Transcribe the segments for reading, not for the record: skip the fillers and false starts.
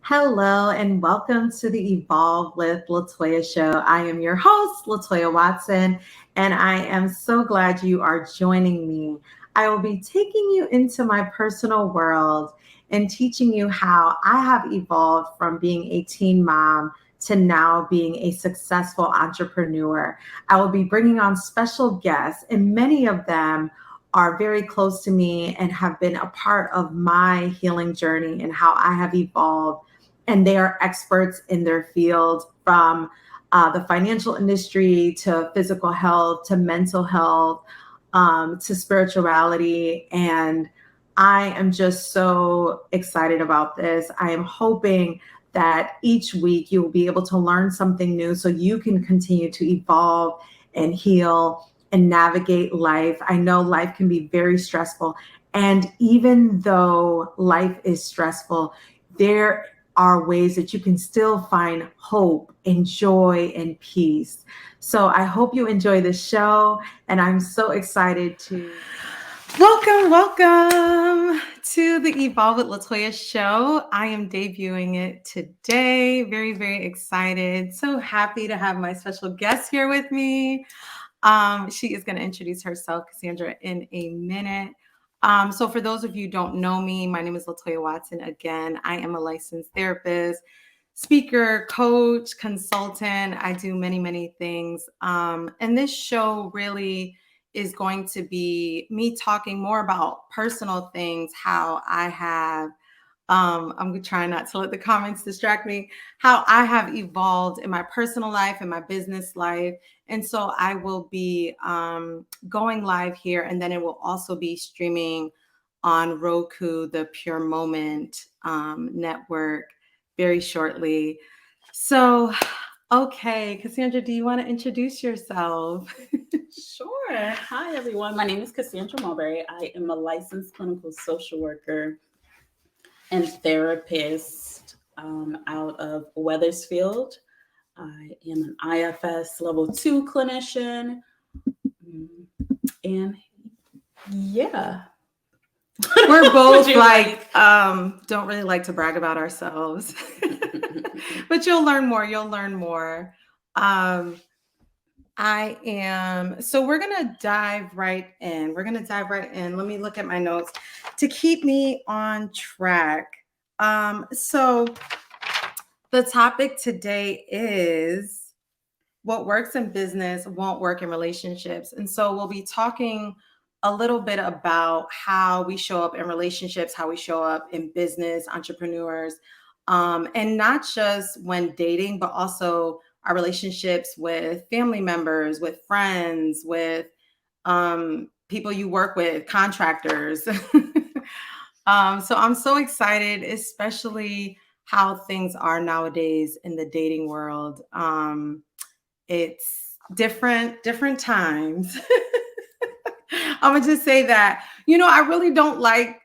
Hello and welcome to the Evolve with Latoya show. I am your host, Latoya Watson, and I am so glad you are joining me. I will be taking you into my personal world and teaching you how I have evolved from being a teen mom to now being a successful entrepreneur. I will be bringing on special guests, and many of them are very close to me and have been a part of my healing journey and how I have evolved, and they are experts in their field, from the financial industry to physical health to mental health, to spirituality. And I am just so excited about this. I am hoping that each week you will be able to learn something new so you can continue to evolve and heal and navigate life. I know life can be very stressful. And even though life is stressful, there are ways that you can still find hope and joy and peace. So I hope you enjoy this show, and I'm so excited to welcome to the Evolve with Latoya show. I am debuting it today. Very, very excited. So happy to have my special guest here with me. She is going to introduce herself, Kasandra, in a minute. So for those of you who don't know me, my name is Latoya Watson. Again, I am a licensed therapist, speaker, coach, consultant. I do many, many things. And this show really is going to be me talking more about personal things, how I have I'm trying not to let the comments distract me, how I have evolved in my personal life and my business life. And so I will be going live here, and then it will also be streaming on Roku, the Pure Moment network, very shortly. So, okay, Kasandra, do you want to introduce yourself? Sure. Hi, everyone. My name is Kasandra Marbury. I am a licensed clinical social worker and therapist out of Weathersfield. I am an IFS level 2 clinician. And yeah. We're both don't really like to brag about ourselves. But you'll learn more. I am. So we're going to dive right in. Let me look at my notes to keep me on track. So the topic today is what works in business won't work in relationships. And so we'll be talking a little bit about how we show up in relationships, how we show up in business, entrepreneurs, and not just when dating, but also our relationships with family members, with friends, with people you work with, contractors. So I'm so excited, especially how things are nowadays in the dating world. It's different times. I'm gonna just say that, I really don't like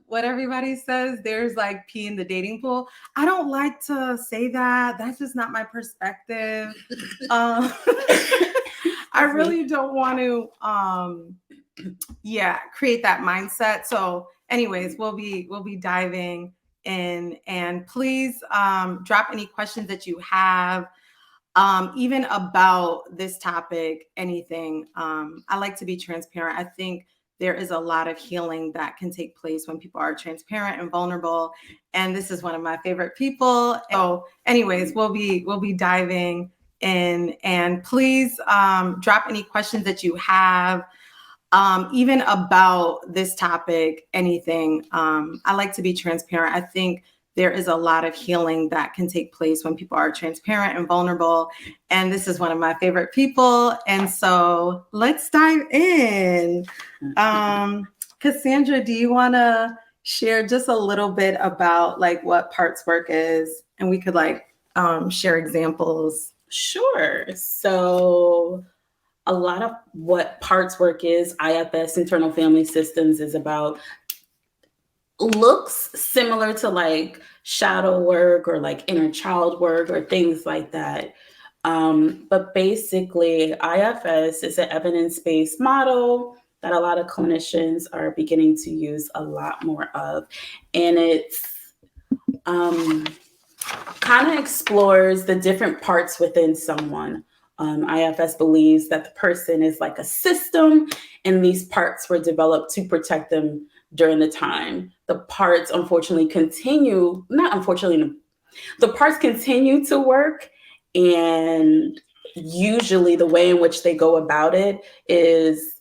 what everybody says. There's like pee in the dating pool. I don't like to say that. That's just not my perspective. I really don't want to, create that mindset. So anyways, we'll be diving in, and please drop any questions that you have. Even about this topic, anything. I like to be transparent. I think there is a lot of healing that can take place when people are transparent and vulnerable. And this is one of my favorite people. So anyways, we'll be diving in, and please drop any questions that you have. Even about this topic, anything. I like to be transparent. I think there is a lot of healing that can take place when people are transparent and vulnerable. And this is one of my favorite people. And so let's dive in. Kasandra, do you want to share just a little bit about like what parts work is? And we could share examples. Sure. So a lot of what parts work is, IFS, internal family systems, is about, looks similar to like shadow work or like inner child work or things like that. But basically, IFS is an evidence-based model that a lot of clinicians are beginning to use a lot more of. And it's kind of explores the different parts within someone. IFS believes that the person is like a system, and these parts were developed to protect them during the time. The parts, unfortunately, the parts continue to work, and usually the way in which they go about it is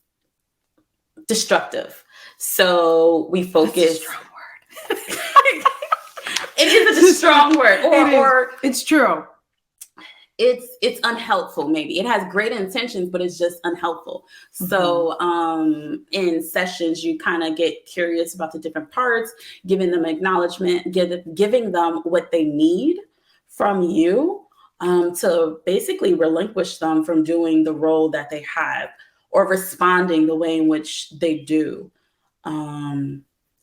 destructive. So we focus. That's a strong word. It is a strong word, or it's true. It's unhelpful. Maybe it has great intentions, but it's just unhelpful. Mm-hmm. So in sessions, you kind of get curious about the different parts, giving them acknowledgement, giving them what they need from you, to basically relinquish them from doing the role that they have or responding the way in which they do.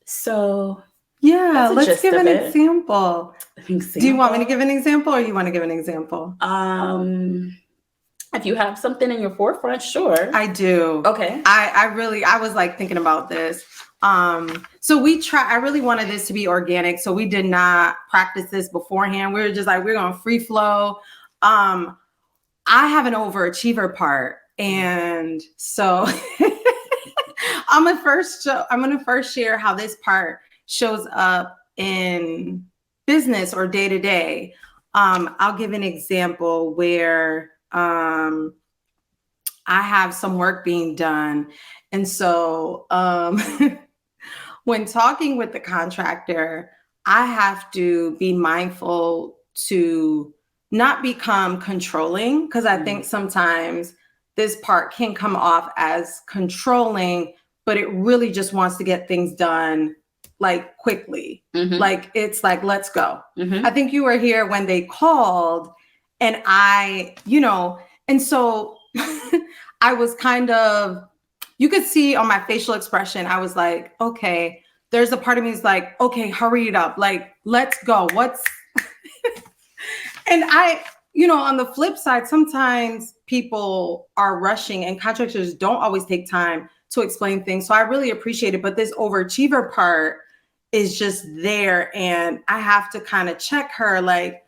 So yeah, let's give an example. Do you want me to give an example, or you want to give an example? If you have something in your forefront, sure. I do. Okay. I was like thinking about this. So I really wanted this to be organic. So we did not practice this beforehand. We were just like, we're going to free flow. I have an overachiever part. And so I'm going to first share how this part shows up in business or day to day. I'll give an example where I have some work being done. And so when talking with the contractor, I have to be mindful to not become controlling, because I think sometimes this part can come off as controlling, but it really just wants to get things done like quickly. Mm-hmm. Like, it's like, let's go. Mm-hmm. I think you were here when they called, and and so I was kind of, you could see on my facial expression, I was like, okay, there's a part of me is like, okay, hurry it up. Like, let's go. And on the flip side, sometimes people are rushing, and contractors don't always take time to explain things. So I really appreciate it. But this overachiever part is just there. And I have to kind of check her, like,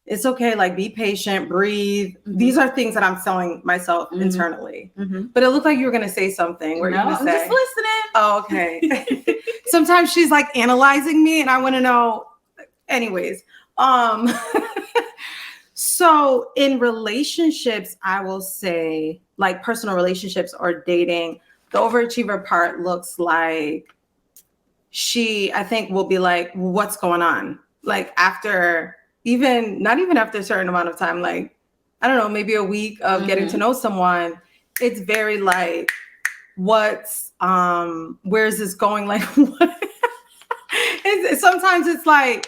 it's okay, like, be patient, breathe. Mm-hmm. These are things that I'm telling myself internally. Mm-hmm. But it looked like you were going to say something. I'm just listening. Oh, okay. Sometimes she's like analyzing me, and I want to know. Anyways. So in relationships, I will say, like, personal relationships or dating, the overachiever part looks like I think will be like, what's going on? Like, not even after a certain amount of time, like, I don't know, maybe a week of getting to know someone, it's very like, where's this going? Like, what? Sometimes it's like,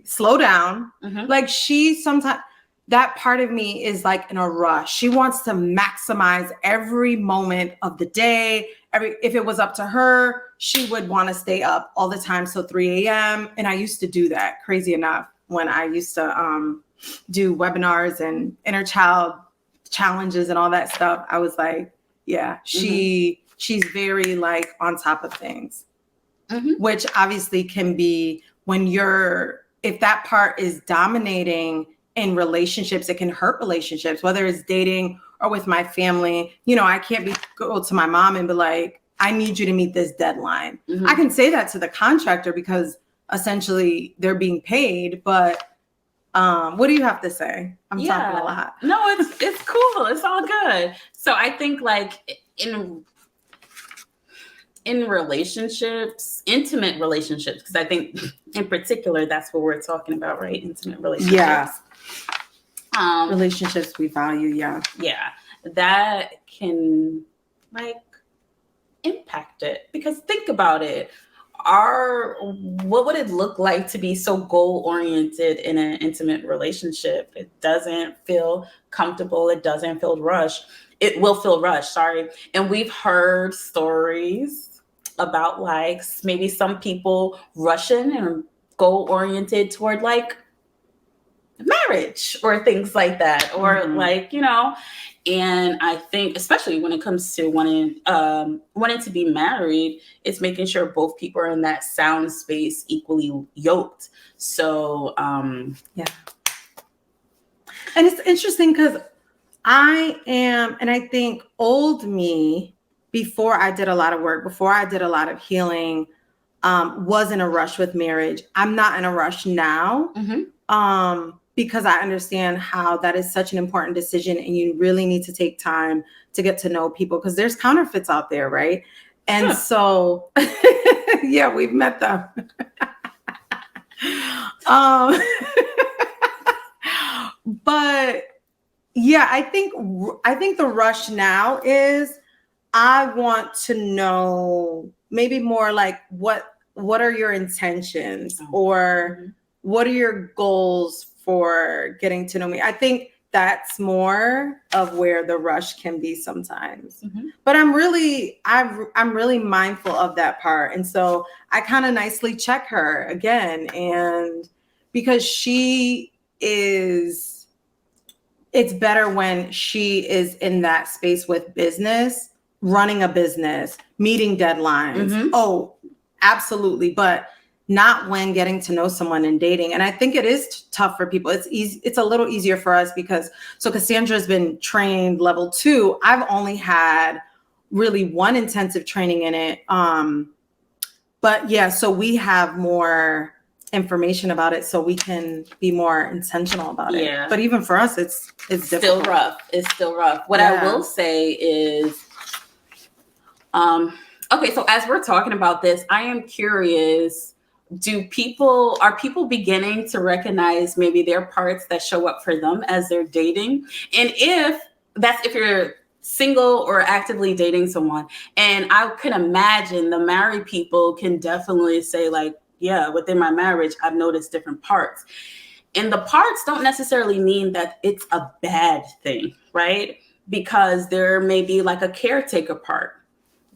slow down. Mm-hmm. Like, sometimes that part of me is like in a rush. She wants to maximize every moment of the day. If it was up to her, she would want to stay up all the time. So 3 a.m. And I used to do that, crazy enough, when I used to do webinars and inner child challenges and all that stuff. I was like, yeah, she's very like on top of things, which obviously can be if that part is dominating in relationships, it can hurt relationships, whether it's dating or with my family. I can't go to my mom and be like, I need you to meet this deadline. Mm-hmm. I can say that to the contractor because essentially they're being paid, but what do you have to say? I'm talking a lot. No, it's cool. It's all good. So I think, like, in relationships, intimate relationships, because I think in particular, that's what we're talking about, right? Intimate relationships. Yeah. Relationships we value. Yeah. Yeah. That can like impact it, because think about it. What would it look like to be so goal-oriented in an intimate relationship? It doesn't feel comfortable. It doesn't feel rushed. It will feel rushed, sorry. And we've heard stories about, like, maybe some people rushing and goal-oriented toward, like, marriage or things like that, or like, you know. And I think especially when it comes to wanting to be married, it's making sure both people are in that sound space equally yoked. So yeah. And it's interesting because I am, and I think old me, before I did a lot of work, before I did a lot of healing, was in a rush with marriage. I'm not in a rush now. Because I understand how that is such an important decision, and you really need to take time to get to know people, because there's counterfeits out there, right? And so, yeah, we've met them. But yeah, I think the rush now is, I want to know maybe more like what are your intentions, or what are your goals for getting to know me. I think that's more of where the rush can be sometimes. But I'm really mindful of that part. And so I kind of nicely check her again, and because it's better when she is in that space with business, running a business, meeting deadlines. Oh, absolutely. But not when getting to know someone and dating. And I think it is tough for people. It's easy. It's a little easier for us because, so Kassandra's been trained level 2. I've only had really one intensive training in it. But yeah, so we have more information about it, so we can be more intentional about it. Yeah. But even for us, it's difficult. Still rough. It's still rough. What I will say is, okay, so as we're talking about this, I am curious, are people beginning to recognize maybe their parts that show up for them as they're dating? And if you're single or actively dating someone, and I can imagine the married people can definitely say like, yeah, within my marriage, I've noticed different parts. And the parts don't necessarily mean that it's a bad thing, right? Because there may be like a caretaker part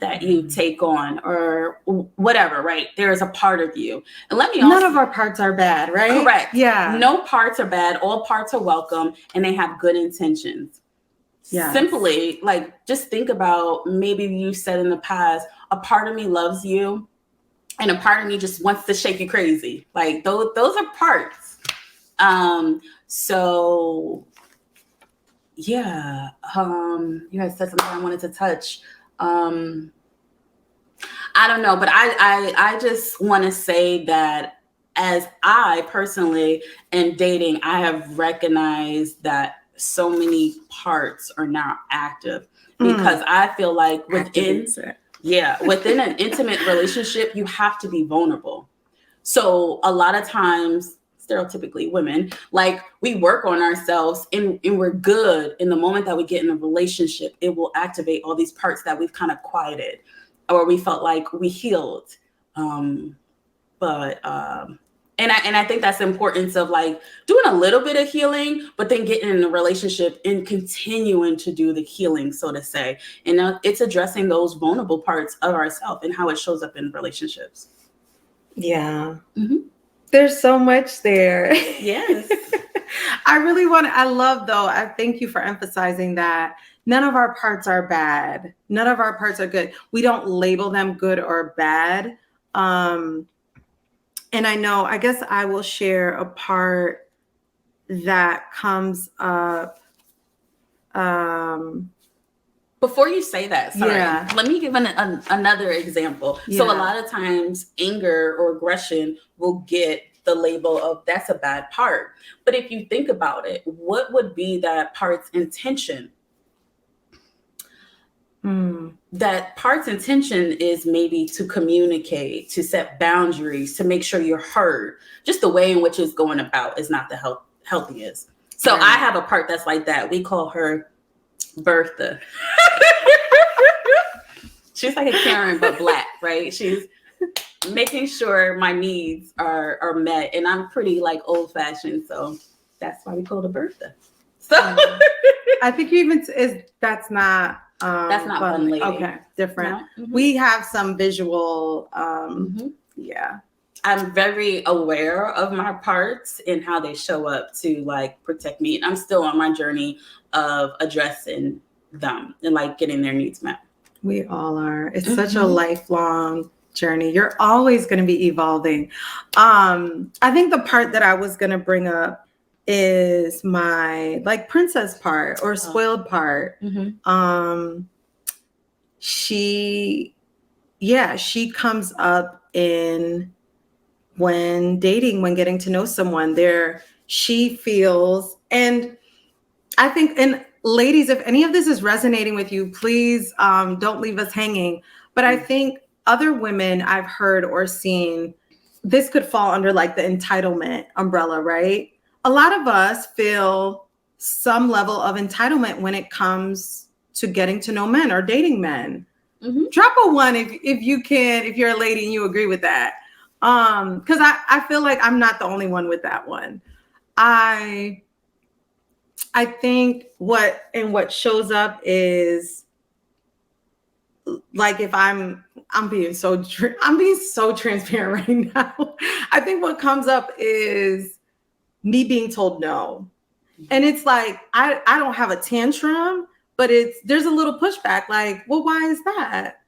that you take on, or whatever, right? There is a part of you. And none of our parts are bad, right? Correct. Yeah. No parts are bad. All parts are welcome, and they have good intentions. Yeah. Simply, like, just think about, maybe you said in the past, a part of me loves you, and a part of me just wants to shake you crazy. Like, those are parts. So yeah. You guys said something I wanted to touch. I don't know, but I just want to say that as I personally am dating, I have recognized that so many parts are now active, because I feel like within an intimate relationship, you have to be vulnerable. So a lot of times, stereotypically women, like, we work on ourselves and we're good. In the moment that we get in a relationship, it will activate all these parts that we've kind of quieted, or we felt like we healed. And I think that's the importance of like doing a little bit of healing, but then getting in a relationship and continuing to do the healing, so to say. And it's addressing those vulnerable parts of ourselves and how it shows up in relationships. Yeah. There's so much there. Yes. I thank you for emphasizing that none of our parts are bad. None of our parts are good. We don't label them good or bad. And I guess I will share a part that comes up. Before you say that, let me give another example. Yeah. So a lot of times anger or aggression will get the label of that's a bad part. But if you think about it, what would be that part's intention? That part's intention is maybe to communicate, to set boundaries, to make sure you're heard. Just the way in which it's going about is not the healthiest. So I have a part that's like that. We call her Bertha. She's like a Karen, but Black, right? She's making sure my needs are met. And I'm pretty like old fashioned. So that's why we call her Bertha. So I think that's not fun lady. Okay, different. No? We have some visual, yeah. I'm very aware of my parts and how they show up to like protect me. And I'm still on my journey of addressing them and like getting their needs met. We all are. It's such a lifelong journey. You're always going to be evolving. I think the part that I was going to bring up is my like princess part or spoiled part. She comes up in when dating, when getting to know someone. She feels, and I think, and ladies, if any of this is resonating with you, please don't leave us hanging. But I think other women I've heard or seen, this could fall under like the entitlement umbrella, right? A lot of us feel some level of entitlement when it comes to getting to know men or dating men. Drop a 1 if you can, if you're a lady and you agree with that. Because I feel like I'm not the only one with that one. I think what shows up is like, if I'm being so transparent right now. I think what comes up is me being told no. And it's like, I don't have a tantrum, but there's a little pushback, like, well, why is that?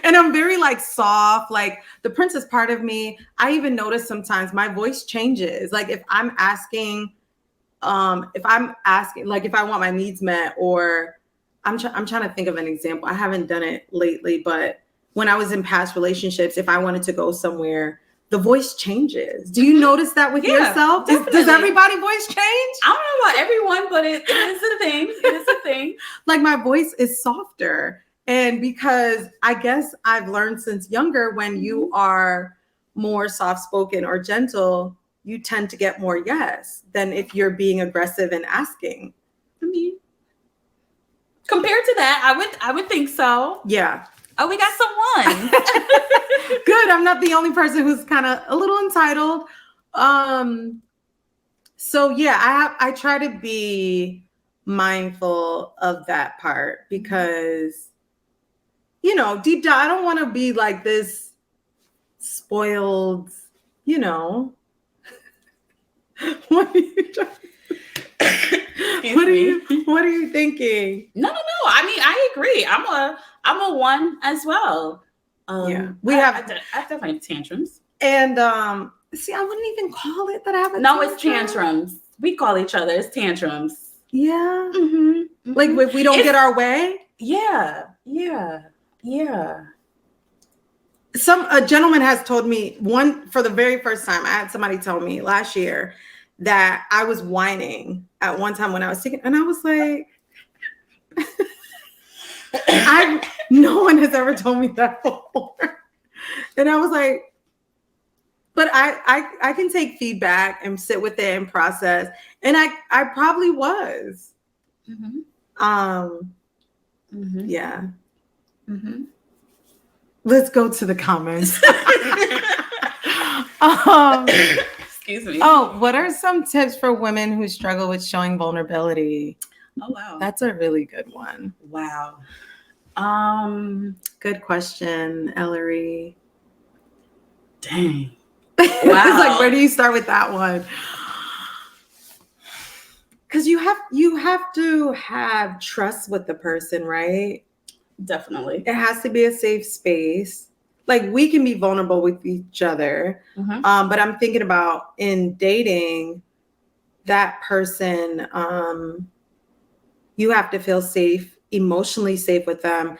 And I'm very like soft, like the princess part of me. I even notice sometimes my voice changes. Like if I'm asking, like if I want my needs met, or I'm trying to think of an example. I haven't done it lately, but when I was in past relationships, if I wanted to go somewhere, the voice changes. Do you notice that with yourself? Does everybody's voice change? I don't know about everyone, but it is a thing. It is a thing. Like my voice is softer. And because I guess I've learned since younger, when you are more soft-spoken or gentle, you tend to get more yes than if you're being aggressive and asking. I mean, compared to that, I would think so. Yeah. Oh, we got someone. Good. I'm not the only person who's kind of a little entitled. So yeah, I try to be mindful of that part, because deep down, I don't want to be like this spoiled, What are you What are you thinking? No. I mean, I agree. I'm a 1 as well. Yeah, I definitely have tantrums. And see, I wouldn't even call it that I have a No, tantrum. it's tantrums. We call each other as tantrums. Yeah. Like if we don't get our way. Yeah. A gentleman has told me for the very first time, I had somebody tell me last year that I was whining at one time when I was sick, and I was like, no one has ever told me that before. And I was like, but I can take feedback and sit with it and process. And I probably was. Yeah. Let's go to the comments. Excuse me. Oh, what are some tips for women who struggle with showing vulnerability? Oh, wow. That's a really good one. Wow. Good question, Ellery. Dang. Wow. It's like, where do you start with that one? Because you have to have trust with the person, right? Definitely. It has to be a safe space. Like, we can be vulnerable with each other. But I'm thinking about in dating, that person, you have to feel safe, emotionally safe with them.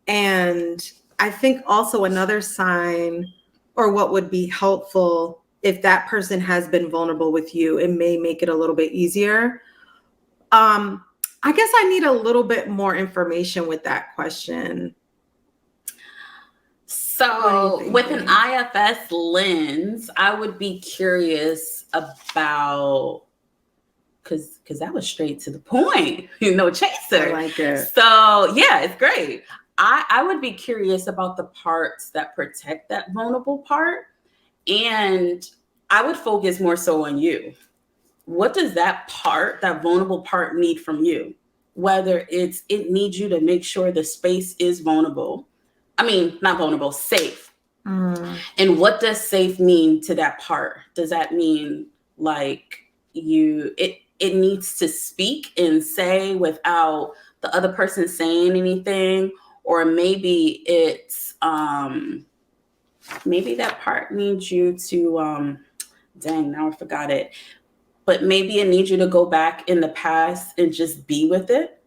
And I think also another sign, or what would be helpful, if that person has been vulnerable with you, it may make it a little bit easier. I guess I need a little bit more information with that question. So with an IFS lens, I would be curious about, because that was straight to the point, no chaser. I like it. So yeah, it's great. I would be curious about the parts that protect that vulnerable part. And I would focus more so on you. What does that vulnerable part need from you? Whether it needs you to make sure the space is vulnerable. I mean, not vulnerable, safe. And what does safe mean to that part? Does that mean like it needs to speak and say without the other person saying anything? Or maybe it's maybe that part needs you to dang, now I forgot it. But maybe it needs you to go back in the past and just be with it.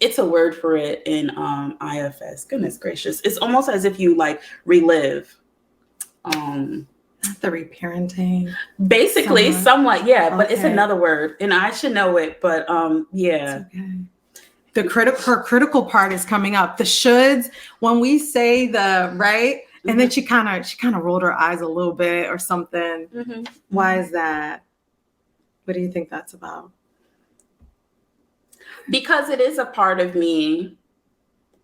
It's a word for it in IFS. Goodness gracious. It's almost as if you like relive. The reparenting. Basically, somewhat, yeah, okay. But it's another word. And I should know it, but yeah. It's okay. Her critical part is coming up. The shoulds, when we say the right, and then she kind of rolled her eyes a little bit or something. Why is that? What do you think that's about? Because it is a part of me.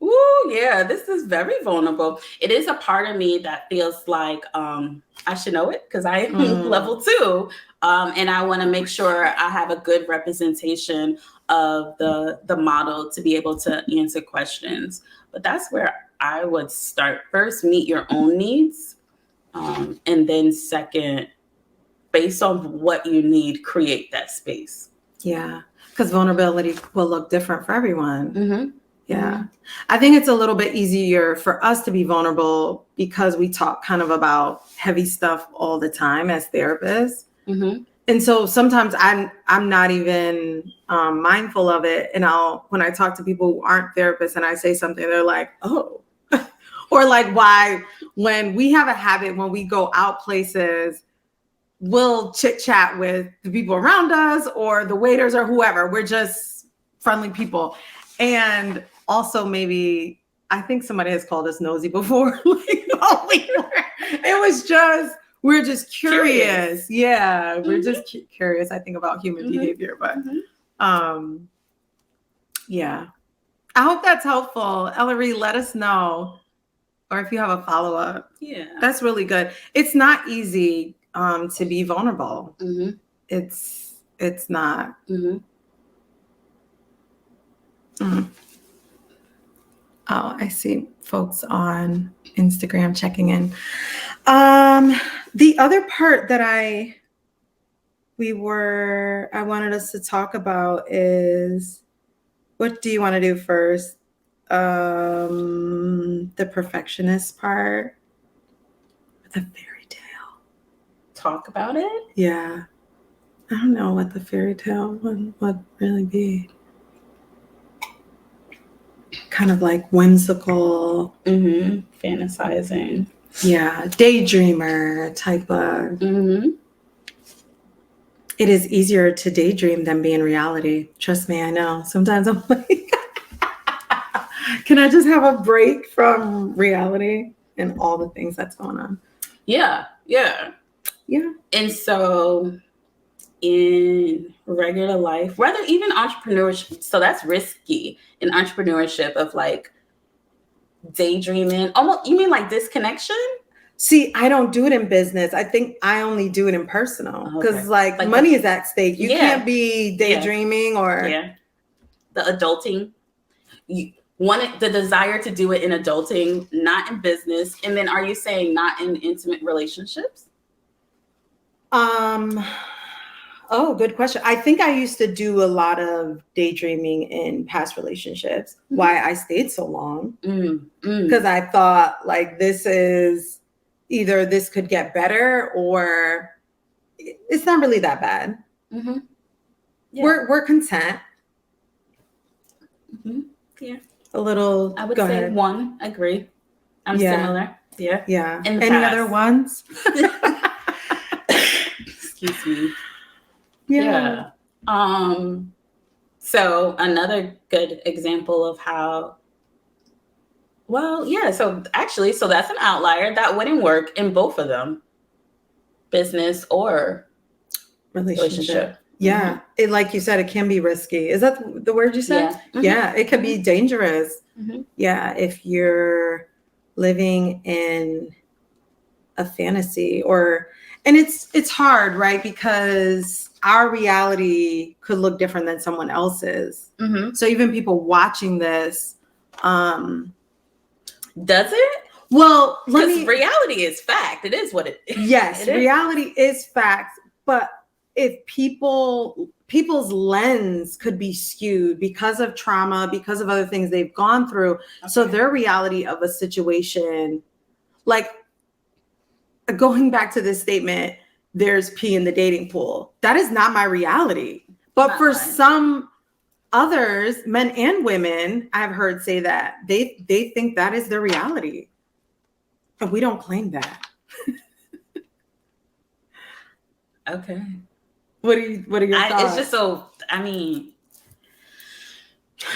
Ooh, yeah, this is very vulnerable. It is a part of me that feels like I should know it because I am level 2. And I want to make sure I have a good representation of the model to be able to answer questions. But that's where I would start. First, meet your own needs. And then second, based on what you need, create that space. Yeah, because vulnerability will look different for everyone. Yeah. I think it's a little bit easier for us to be vulnerable because we talk kind of about heavy stuff all the time as therapists. And so sometimes I'm not even mindful of it. And when I talk to people who aren't therapists and I say something, they're like, oh, or like, why? When we have a habit, when we go out places, we'll chit chat with the people around us or the waiters or whoever. We're just friendly people. And also maybe, I think somebody has called us nosy before. We're just curious. Yeah, we're just curious, I think, about human behavior. But yeah, I hope that's helpful. Ellery, let us know. Or if you have a follow-up. Yeah. That's really good. It's not easy to be vulnerable. It's not. Oh, I see folks on Instagram checking in. The other part that I wanted us to talk about is, what do you want to do first? The perfectionist part, the fairy tale. Talk about it? Yeah. I don't know what the fairy tale would really be. Kind of like whimsical. Fantasizing. Yeah. Daydreamer type of. It is easier to daydream than be in reality. Trust me, I know. Sometimes I'm like, can I just have a break from reality and all the things that's going on? Yeah. And so in regular life, rather even entrepreneurship, so that's risky in entrepreneurship of like daydreaming. Almost, you mean like disconnection? See, I don't do it in business. I think I only do it in personal because like money is at stake. You can't be daydreaming or the adulting. You want the desire to do it in adulting, not in business. And then are you saying not in intimate relationships? Oh, good question. I think I used to do a lot of daydreaming in past relationships. Why I stayed so long. Because I thought like this could get better or it's not really that bad. We're content. Yeah. A little. I would say ahead. One. Agree. I'm similar. Yeah. Yeah. Any other ones? Excuse me. Yeah. So another good example of how. Well, yeah. So actually, that's an outlier that wouldn't work in both of them, business or relationship. Yeah. It, like you said, it can be risky. Is that the word you said? Yeah. It could be dangerous. Yeah. If you're living in a fantasy and it's hard, right? Because our reality could look different than someone else's. So even people watching this, does it? Well, because reality is fact. It is what it is. Yes, reality is fact. But if people's lens could be skewed because of trauma, because of other things they've gone through. Okay. So their reality of a situation, like going back to this statement, there's pee in the dating pool. That is not my reality. But for some others, men and women, I've heard say that they think that is their reality. And we don't claim that. Okay. What are your thoughts? It's just so, I mean,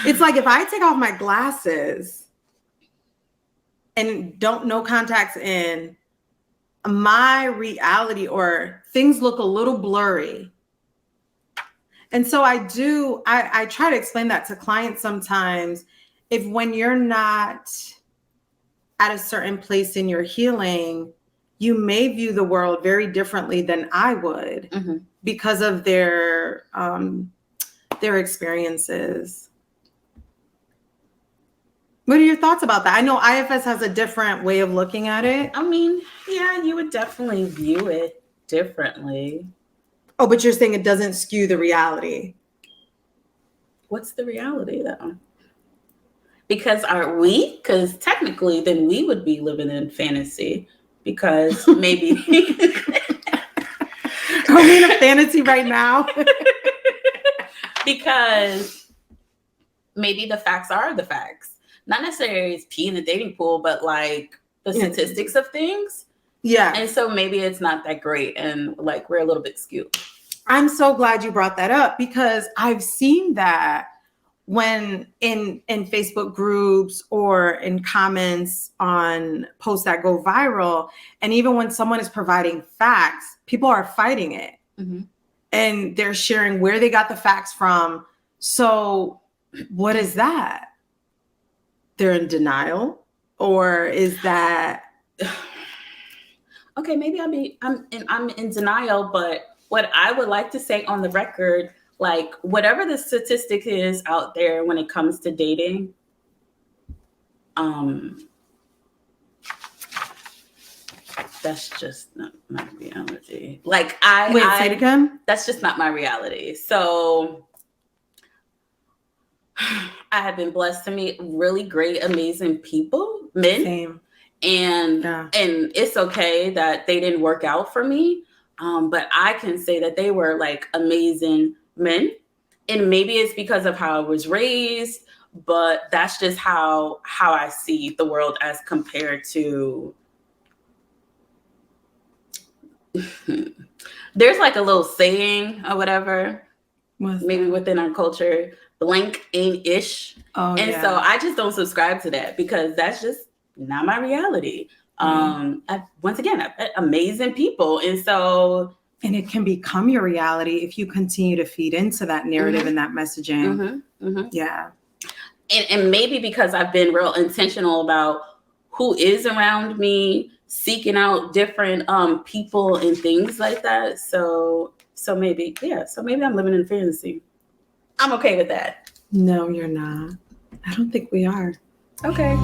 it's like if I take off my glasses and no contacts in, my reality or things look a little blurry. And so I try to explain that to clients sometimes. If when you're not at a certain place in your healing, you may view the world very differently than I would because of their experiences. What are your thoughts about that? I know IFS has a different way of looking at it. I mean, yeah, you would definitely view it differently. Oh, but you're saying it doesn't skew the reality. What's the reality, though? Because aren't we? Because technically, then we would be living in fantasy. Because maybe... Are we in a fantasy right now? Because maybe the facts are the facts. Not necessarily it's pee in the dating pool, but like the statistics of things. Yeah. And so maybe it's not that great and like we're a little bit skewed. I'm so glad you brought that up because I've seen that when in Facebook groups or in comments on posts that go viral. And even when someone is providing facts, people are fighting it. And they're sharing where they got the facts from. So what is that? They're in denial? Or is that... Okay, maybe I'm in denial, but what I would like to say on the record, like whatever the statistic is out there when it comes to dating, that's just not my reality. Like say it again? That's just not my reality. So I have been blessed to meet really great, amazing people, men. Same. And it's okay that they didn't work out for me. But I can say that they were like amazing men. And maybe it's because of how I was raised, but that's just how I see the world as compared to... There's like a little saying or whatever, maybe within our culture, blank ain't ish. So I just don't subscribe to that because that's just not my reality. Once again, I've met amazing people. And it can become your reality if you continue to feed into that narrative and that messaging. Yeah. And maybe because I've been real intentional about who is around me, seeking out different people and things like that. So maybe I'm living in fantasy. I'm okay with that. No, you're not. I don't think we are. Okay.